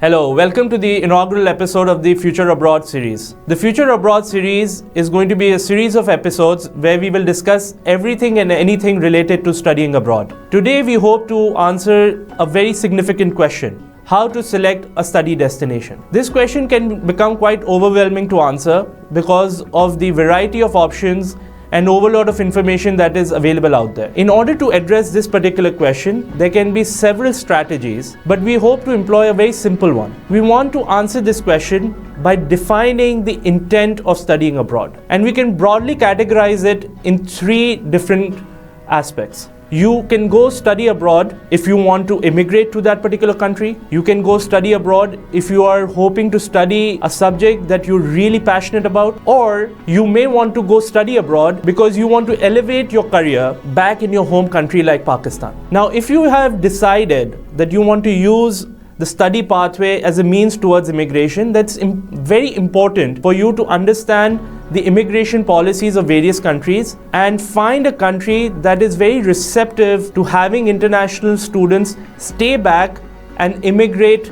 Hello, welcome to the inaugural episode of the Future Abroad series. The Future Abroad series is going to be a series of episodes where we will discuss everything and anything related to studying abroad. Today we hope to answer a very significant question: how to select a study destination. This question can become quite overwhelming to answer because of the variety of options and overload of information that is available out there. In order to address this particular question, there can be several strategies, but we hope to employ a very simple one. We want to answer this question by defining the intent of studying abroad. And we can broadly categorize it in three different aspects. You can go study abroad if you want to immigrate to that particular country. You can go study abroad if you are hoping to study a subject that you're really passionate about. Or you may want to go study abroad because you want to elevate your career back in your home country like Pakistan. Now, if you have decided that you want to use the study pathway as a means towards immigration, that's very important for you to understand the immigration policies of various countries and find a country that is very receptive to having international students stay back and immigrate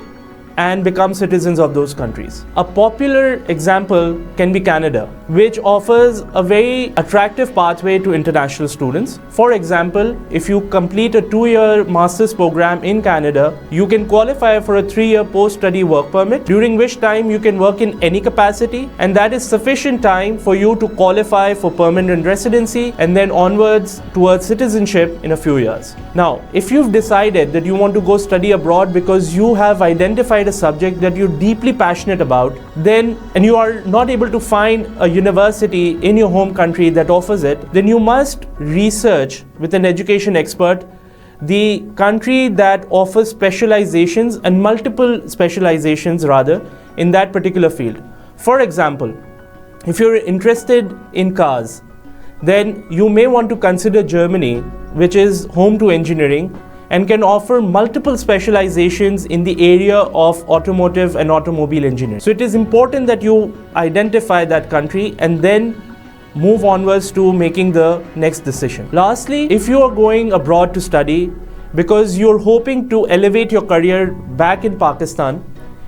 and become citizens of those countries. A popular example can be Canada, which offers a very attractive pathway to international students. For example, if you complete a 2-year master's program in Canada, you can qualify for a 3-year post-study work permit, during which time you can work in any capacity, and that is sufficient time for you to qualify for permanent residency and then onwards towards citizenship in a few years. Now, if you've decided that you want to go study abroad because you have identified a subject that you're deeply passionate about, and you are not able to find a university in your home country that offers it, then you must research with an education expert the country that offers specializations and multiple specializations rather in that particular field. For example, if you're interested in cars, then you may want to consider Germany, which is home to engineering and can offer multiple specializations in the area of automotive and automobile engineering. So it is important that you identify that country and then move onwards to making the next decision. Lastly, if you are going abroad to study because you're hoping to elevate your career back in Pakistan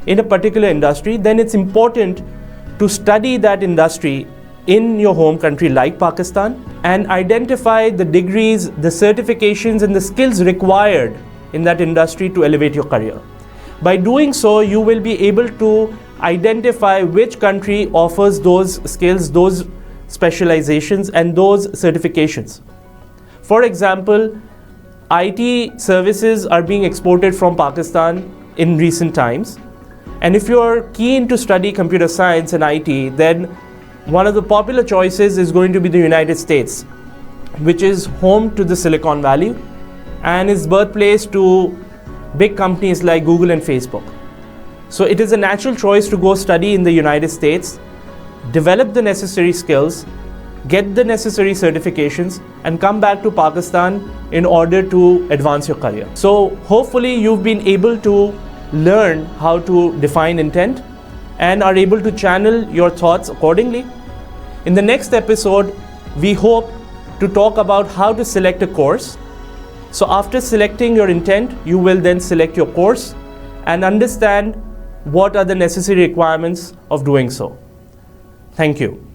in a particular industry, then it's important to study that industry in your home country like Pakistan and identify the degrees, the certifications and the skills required in that industry to elevate your career. By doing so, you will be able to identify which country offers those skills, those specializations and those certifications. For example, IT services are being exported from Pakistan in recent times. And if you're keen to study computer science and IT, then one of the popular choices is going to be the United States, which is home to the Silicon Valley and is birthplace to big companies like Google and Facebook. So it is a natural choice to go study in the United States, develop the necessary skills, get the necessary certifications, and come back to Pakistan in order to advance your career. So hopefully you've been able to learn how to define intent and are able to channel your thoughts accordingly. In the next episode, we hope to talk about how to select a course. So after selecting your intent, you will then select your course and understand what are the necessary requirements of doing so. Thank you.